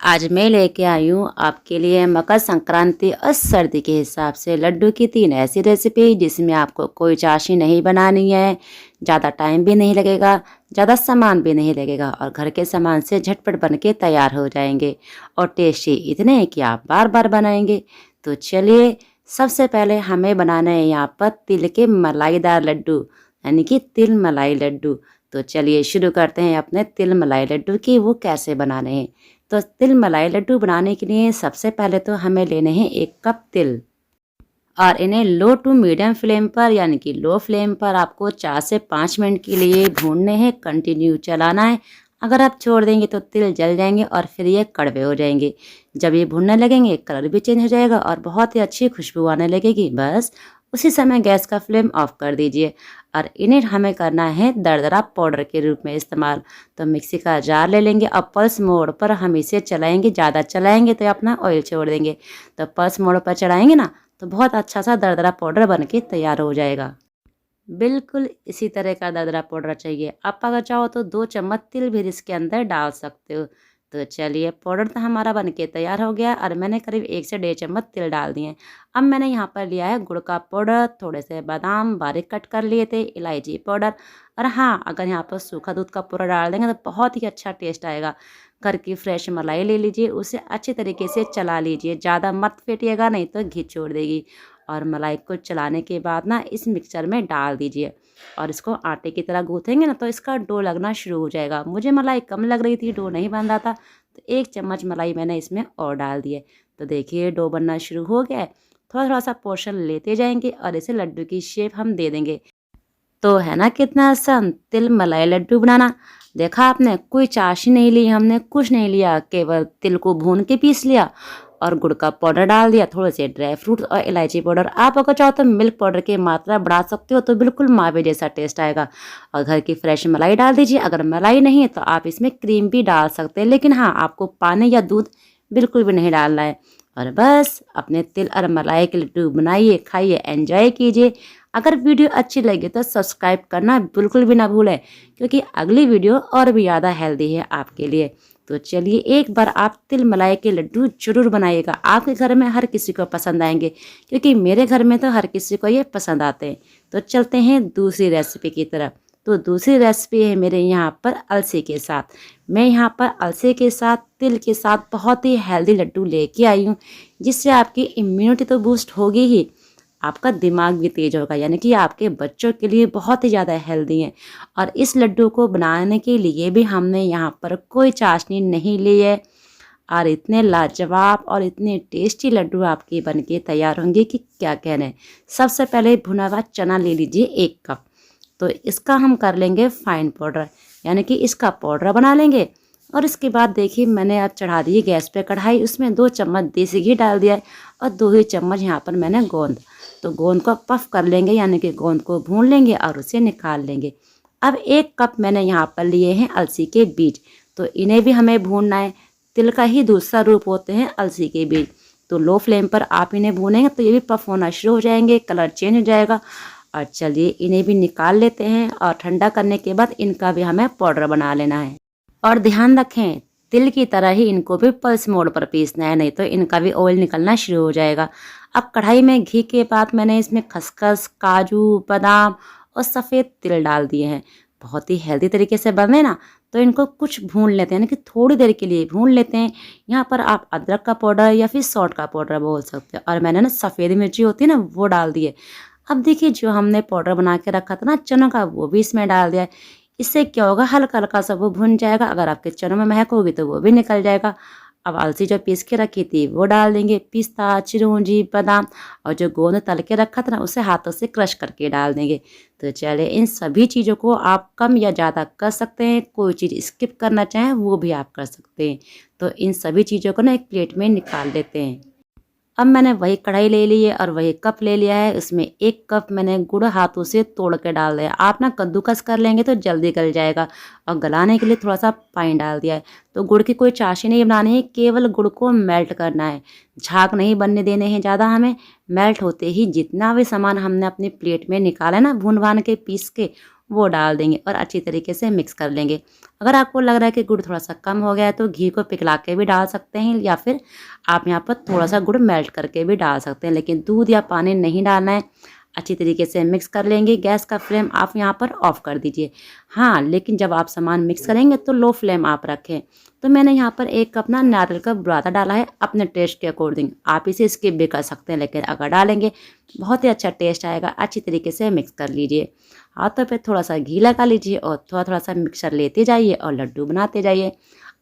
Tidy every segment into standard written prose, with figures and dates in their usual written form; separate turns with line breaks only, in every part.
आज मैं लेके आई हूँ आपके लिए मकर संक्रांति और सर्दी के हिसाब से लड्डू की 3 ऐसी रेसिपी जिसमें आपको कोई चाशनी नहीं बनानी है, ज़्यादा टाइम भी नहीं लगेगा, ज़्यादा सामान भी नहीं लगेगा और घर के सामान से झटपट बन के तैयार हो जाएंगे और टेस्टी इतने हैं कि आप बार बार बनाएंगे। तो चलिए, सबसे पहले हमें बनाना है यहाँ पर तिल के मलाईदार लड्डू, यानी कि तिल मलाई लड्डू। तो चलिए शुरू करते हैं अपने तिल मलाई लड्डू की वो कैसे बनाने हैं। तो तिल मलाई लड्डू बनाने के लिए सबसे पहले तो हमें लेने हैं 1 कप तिल और इन्हें लो टू मीडियम फ्लेम पर यानी कि लो फ्लेम पर आपको 4 से 5 मिनट के लिए भूनने हैं, कंटिन्यू चलाना है। अगर आप छोड़ देंगे तो तिल जल जाएंगे और फिर ये कड़वे हो जाएंगे। जब ये भुनने लगेंगे कलर भी चेंज हो जाएगा और बहुत ही अच्छी खुशबू आने लगेगी। बस उसी समय गैस का फ्लेम ऑफ कर दीजिए और इन्हें हमें करना है दरदरा पाउडर के रूप में इस्तेमाल। तो मिक्सी का जार ले लेंगे और पल्स मोड पर हम इसे चलाएंगे। ज़्यादा चलाएंगे तो अपना ऑयल छोड़ देंगे, तो पल्स मोड पर चलाएंगे ना तो बहुत अच्छा सा दरदरा पाउडर बन के तैयार हो जाएगा। बिल्कुल इसी तरह का दरदरा पाउडर चाहिए। आप अगर चाहो तो 2 चम्मच तिल भी इसके अंदर डाल सकते हो। तो चलिए, पाउडर तो हमारा बन के तैयार हो गया और मैंने करीब 1 से 1.5 चम्मच तिल डाल दिए। अब मैंने यहाँ पर लिया है गुड़ का पाउडर, थोड़े से बादाम बारीक कट कर लिए थे, इलायची पाउडर और हाँ, अगर यहाँ पर सूखा दूध का पाउडर डाल देंगे तो बहुत ही अच्छा टेस्ट आएगा। घर की फ्रेश मलाई ले लीजिए, उसे अच्छी तरीके से चला लीजिए, ज़्यादा मत फेंटिएगा नहीं तो घी छोड़ देगी। और मलाई को चलाने के बाद ना इस मिक्सचर में डाल दीजिए और इसको आटे की तरह गूँथेंगे ना तो इसका डो लगना शुरू हो जाएगा। मुझे मलाई कम लग रही थी, डो नहीं बन रहा था, तो 1 चम्मच मलाई मैंने इसमें और डाल दिए। तो देखिए डो बनना शुरू हो गया है। थोड़ा थोड़ा सा पोर्शन लेते जाएंगे और इसे लड्डू की शेप हम दे देंगे। तो है ना कितना आसान तिल मलाई लड्डू बनाना। देखा आपने, कोई चाशनी नहीं ली, हमने कुछ नहीं लिया, केवल तिल को भून के पीस लिया और गुड़ का पाउडर डाल दिया, थोड़े से ड्राई फ्रूट और इलायची पाउडर। आप अगर चाहो तो मिल्क पाउडर की मात्रा बढ़ा सकते हो, तो बिल्कुल मावे जैसा टेस्ट आएगा। और घर की फ्रेश मलाई डाल दीजिए। अगर मलाई नहीं है तो आप इसमें क्रीम भी डाल सकते हैं, लेकिन हाँ, आपको पानी या दूध बिल्कुल भी नहीं डालना है। और बस अपने तिल और मलाई के लड्डू बनाइए, खाइए, एंजॉय कीजिए। अगर वीडियो अच्छी लगे तो सब्सक्राइब करना बिल्कुल भी ना भूलें, क्योंकि अगली वीडियो और भी ज़्यादा हेल्दी है आपके लिए। तो चलिए, एक बार आप तिल मलाई के लड्डू जरूर बनाइएगा। आपके घर में हर किसी को पसंद आएंगे, क्योंकि मेरे घर में तो हर किसी को ये पसंद आते हैं। तो चलते हैं दूसरी रेसिपी की तरफ। तो दूसरी रेसिपी है मेरे यहाँ पर अलसी के साथ। मैं यहाँ पर अलसी के साथ तिल के साथ बहुत ही हेल्दी लड्डू लेके आई हूँ, जिससे आपकी इम्यूनिटी तो बूस्ट होगी ही, आपका दिमाग भी तेज होगा, यानी कि आपके बच्चों के लिए बहुत ही ज़्यादा हेल्दी है। और इस लड्डू को बनाने के लिए भी हमने यहाँ पर कोई चाशनी नहीं ली है और इतने लाजवाब और इतने टेस्टी लड्डू आपके बनके तैयार होंगे कि क्या कहने। सबसे पहले भुना हुआ चना ले लीजिए 1 कप। तो इसका हम कर लेंगे फाइन पाउडर, यानी कि इसका पाउडर बना लेंगे। और इसके बाद देखिए, मैंने अब चढ़ा दी गैस पे कढ़ाई, उसमें 2 चम्मच देसी घी डाल दिया है और 2 ही चम्मच यहाँ पर मैंने गोंद। तो गोंद को पफ कर लेंगे, यानी कि गोंद को भून लेंगे और उसे निकाल लेंगे। अब 1 कप मैंने यहाँ पर लिए हैं अलसी के बीज, तो इन्हें भी हमें भूनना है। तिल का ही दूसरा रूप होते हैं अलसी के बीज। तो लो फ्लेम पर आप इन्हें भूनेंगे तो ये भी पफ होना शुरू हो जाएंगे, कलर चेंज हो जाएगा। और चलिए, इन्हें भी निकाल लेते हैं और ठंडा करने के बाद इनका भी हमें पाउडर बना लेना है। और ध्यान रखें, तिल की तरह ही इनको भी पल्स मोड पर पीसना है, नहीं तो इनका भी ऑयल निकलना शुरू हो जाएगा। अब कढ़ाई में घी के बाद मैंने इसमें खसखस, काजू, बादाम और सफ़ेद तिल डाल दिए हैं। बहुत ही हेल्दी तरीके से बने ना, तो इनको कुछ भून लेते हैं, यानी कि थोड़ी देर के लिए भून लेते हैं। यहाँ पर आप अदरक का पाउडर या फिर सौंठ का पाउडर बोल सकते हैं। और मैंने ना सफ़ेद मिर्ची होती है ना, वो डाल दिए। अब देखिए, जो हमने पाउडर बना के रखा था ना चनों का, वो भी इसमें डाल दिया है। इससे क्या होगा, हल्का हल्का सा वो भुन जाएगा। अगर आपके चनों में महक होगी तो वो भी निकल जाएगा। अब अलसी जो पीस के रखी थी वो डाल देंगे, पिस्ता, चिरौंजी, बादाम और जो गोंद तल के रखा था ना, उसे हाथों से क्रश करके डाल देंगे। तो चलिए, इन सभी चीज़ों को आप कम या ज़्यादा कर सकते हैं। कोई चीज़ स्किप करना चाहें वो भी आप कर सकते हैं। तो इन सभी चीज़ों को ना एक प्लेट में निकाल देते हैं। अब मैंने वही कढ़ाई ले ली है और वही कप ले लिया है। उसमें 1 कप मैंने गुड़ हाथों से तोड़ के डाल दिया। आप ना कद्दूकस कर लेंगे तो जल्दी गल जाएगा। और गलाने के लिए थोड़ा सा पानी डाल दिया है। तो गुड़ की कोई चाशनी नहीं बनानी है, केवल गुड़ को मेल्ट करना है। झाग नहीं बनने देने हैं ज़्यादा हमें। मेल्ट होते ही जितना भी सामान हमने अपनी प्लेट में निकाला है ना भून भान के पीस के, वो डाल देंगे और अच्छी तरीके से मिक्स कर लेंगे। अगर आपको लग रहा है कि गुड़ थोड़ा सा कम हो गया है तो घी को पिघला के भी डाल सकते हैं, या फिर आप यहाँ पर थोड़ा सा गुड़ मेल्ट करके भी डाल सकते हैं, लेकिन दूध या पानी नहीं डालना है। अच्छी तरीके से मिक्स कर लेंगे। गैस का फ्लेम आप यहाँ पर ऑफ कर दीजिए। हाँ, लेकिन जब आप सामान मिक्स करेंगे तो लो फ्लेम आप रखें। तो मैंने यहाँ पर 1 कप ना नारियल का बुरादा डाला है अपने टेस्ट के अकॉर्डिंग। आप इसे स्किप भी कर सकते हैं, लेकिन अगर डालेंगे बहुत ही अच्छा टेस्ट आएगा। अच्छी तरीके से मिक्स कर लीजिए। हाथों पे थोड़ा सा घी लगा लीजिए और थोड़ा थोड़ा सा मिक्सर लेते जाइए और लड्डू बनाते जाइए।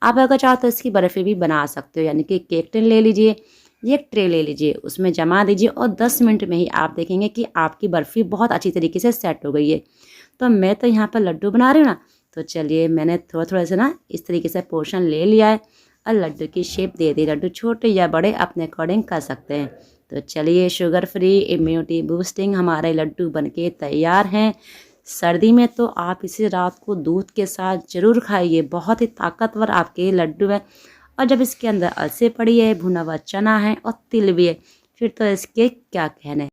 आप अगर चाहो तो इसकी बर्फ़ी भी बना सकते हो, यानी कि केक टिन ले लीजिए, ये एक ट्रे ले लीजिए, उसमें जमा दीजिए और 10 मिनट में ही आप देखेंगे कि आपकी बर्फ़ी बहुत अच्छी तरीके से सेट हो गई है। तो मैं तो यहाँ पर लड्डू बना रही हूँ ना, तो चलिए मैंने थोड़ा थोड़ा से ना इस तरीके से पोर्शन ले लिया है और लड्डू की शेप दे दी। लड्डू छोटे या बड़े अपने अकॉर्डिंग कर सकते हैं। तो चलिए, शुगर फ्री इम्यूनिटी बूस्टिंग हमारे लड्डू बनके तैयार हैं। सर्दी में तो आप इसे रात को दूध के साथ ज़रूर खाइए। बहुत ही ताकतवर आपके ये लड्डू है। और जब इसके अंदर अलसी पड़ी है, भुना हुआ चना है और तिल भी है, फिर तो इसके क्या कहने।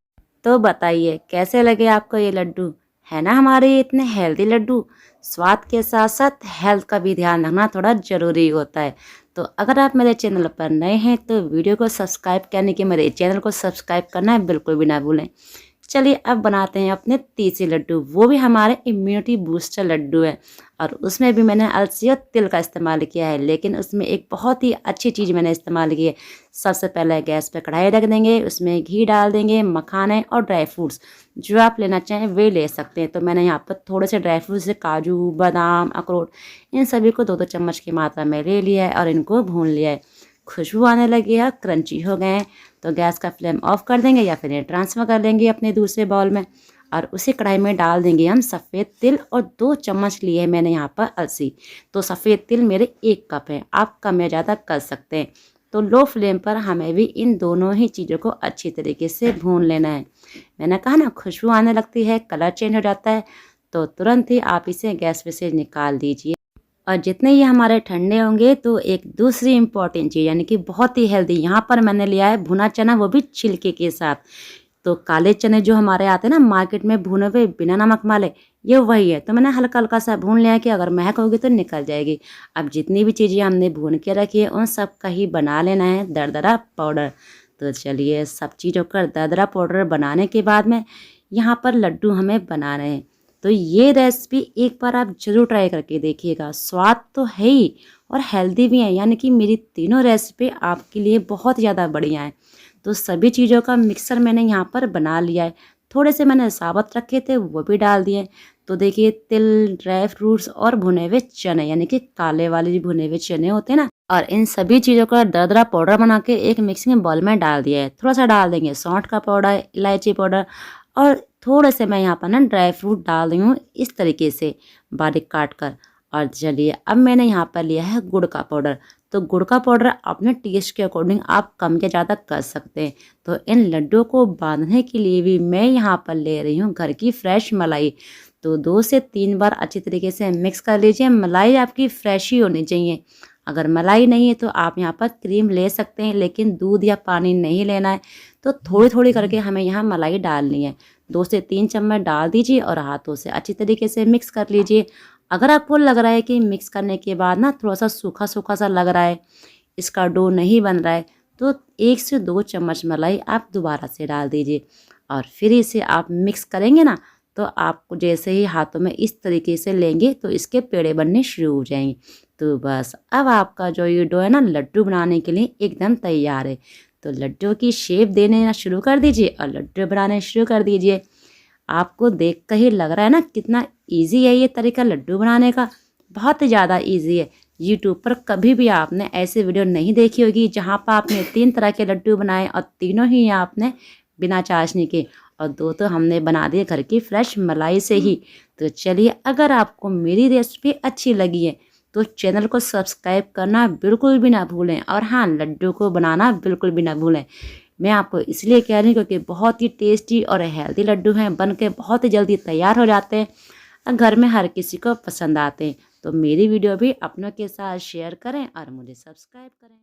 तो बताइए कैसे लगे आपको ये लड्डू। है ना हमारे ये इतने हेल्दी लड्डू। स्वाद के साथ साथ हेल्थ का भी ध्यान रखना थोड़ा ज़रूरी होता है। तो अगर आप मेरे चैनल पर नए हैं तो वीडियो को सब्सक्राइब करने के मेरे चैनल को सब्सक्राइब करना बिल्कुल भी ना भूलें। चलिए अब बनाते हैं अपने तीसरे लड्डू। वो भी हमारे इम्यूनिटी बूस्टर लड्डू है और उसमें भी मैंने अलसी और तिल का इस्तेमाल किया है, लेकिन उसमें एक बहुत ही अच्छी चीज़ मैंने इस्तेमाल की है। सबसे पहले गैस पे कढ़ाई रख देंगे, उसमें घी डाल देंगे, मखाने और ड्राई फ्रूट्स जो आप लेना चाहें वे ले सकते हैं। तो मैंने यहाँ पर थोड़े से ड्राई फ्रूट्स, काजू, बादाम, अखरोट, इन सभी को 2-2 चम्मच की मात्रा में ले लिया है और इनको भून लिया है। खुशबू आने लगी है, क्रंची हो गए हैं, तो गैस का फ्लेम ऑफ कर देंगे या फिर ट्रांसफ़र कर देंगे अपने दूसरे बाउल में। और उसी कढ़ाई में डाल देंगे हम सफ़ेद तिल और 2 चम्मच लिए है मैंने यहाँ पर अलसी। तो सफ़ेद तिल मेरे 1 कप है, आप कम या ज़्यादा कर सकते हैं। तो लो फ्लेम पर हमें भी इन दोनों ही चीज़ों को अच्छी तरीके से भून लेना है। मैंने कहा ना, खुशबू आने लगती है, कलर चेंज हो जाता है, तो तुरंत ही आप इसे गैस पे से निकाल दीजिए। और जितने ये हमारे ठंडे होंगे तो एक दूसरी इम्पॉर्टेंट चीज़, यानी कि बहुत ही हेल्दी, यहाँ पर मैंने लिया है भुना चना, वो भी छिलके के साथ। तो काले चने जो हमारे आते हैं ना मार्केट में भुने हुए बिना नमक वाले, ये वही है। तो मैंने हल्का हल्का सा भून लिया है कि अगर महक होगी तो निकल जाएगी। अब जितनी भी चीज़ें हमने भून के रखी है उन सब का ही बना लेना है दरदरा पाउडर। तो चलिए, सब चीज़ों का दरदरा पाउडर बनाने के बाद में यहाँ पर लड्डू हमें बनाने हैं। तो ये रेसिपी एक बार आप ज़रूर ट्राई करके देखिएगा। स्वाद तो है ही और हेल्दी भी है, यानी कि मेरी तीनों रेसिपी आपके लिए बहुत ज़्यादा बढ़िया है। तो सभी चीज़ों का मिक्सर मैंने यहाँ पर बना लिया है। थोड़े से मैंने साबुत रखे थे वो भी डाल दिए। तो देखिए, तिल, ड्राई फ्रूट्स और भुने हुए चने, यानी कि काले वाले जो भुने हुए चने होते हैं ना, और इन सभी चीज़ों का दरदरा पाउडर बना के एक मिक्सिंग बाउल में डाल दिया है। थोड़ा सा डाल देंगे सौंठ का पाउडर, इलायची पाउडर और थोड़े से मैं यहाँ पर ना ड्राई फ्रूट डाल रही हूँ इस तरीके से बारीक काट कर। और चलिए, अब मैंने यहाँ पर लिया है गुड़ का पाउडर। तो गुड़ का पाउडर अपने टेस्ट के अकॉर्डिंग आप कम या ज़्यादा कर सकते हैं। तो इन लड्डू को बांधने के लिए भी मैं यहाँ पर ले रही हूँ घर की फ्रेश मलाई। तो 2 से 3 बार अच्छी तरीके से मिक्स कर लीजिए। मलाई आपकी फ्रेश ही होनी चाहिए। अगर मलाई नहीं है तो आप यहाँ पर क्रीम ले सकते हैं, लेकिन दूध या पानी नहीं लेना है। तो थोड़ी थोड़ी करके हमें यहाँ मलाई डालनी है। 2 से 3 चम्मच डाल दीजिए और हाथों से अच्छी तरीके से मिक्स कर लीजिए। अगर आपको लग रहा है कि मिक्स करने के बाद ना थोड़ा सा सूखा सूखा सा लग रहा है, इसका डो नहीं बन रहा है, तो 1 से 2 चम्मच मलाई आप दोबारा से डाल दीजिए और फिर इसे आप मिक्स करेंगे ना, तो आपको जैसे ही हाथों में इस तरीके से लेंगे तो इसके पेड़े बनने शुरू हो जाएंगे। तो बस अब आपका जो ये डो है ना लड्डू बनाने के लिए एकदम तैयार है। तो लड्डू की शेप देने शुरू कर दीजिए और लड्डू बनाने शुरू कर दीजिए। आपको देख कर ही लग रहा है ना कितना इजी है ये तरीका लड्डू बनाने का। बहुत ज़्यादा इजी है। यूट्यूब पर कभी भी आपने ऐसे वीडियो नहीं देखी होगी जहाँ पर आपने 3 तरह के लड्डू बनाए और तीनों ही आपने बिना चाशनी के, और 2 तो हमने बना दिए घर की फ्रेश मलाई से ही। तो चलिए, अगर आपको मेरी रेसिपी अच्छी लगी है तो चैनल को सब्सक्राइब करना बिल्कुल भी ना भूलें, और हाँ, लड्डू को बनाना बिल्कुल भी ना भूलें। मैं आपको इसलिए कह रही हूँ क्योंकि बहुत ही टेस्टी और हेल्दी लड्डू हैं, बन के बहुत ही जल्दी तैयार हो जाते हैं और घर में हर किसी को पसंद आते हैं। तो मेरी वीडियो भी अपनों के साथ शेयर करें और मुझे सब्सक्राइब करें।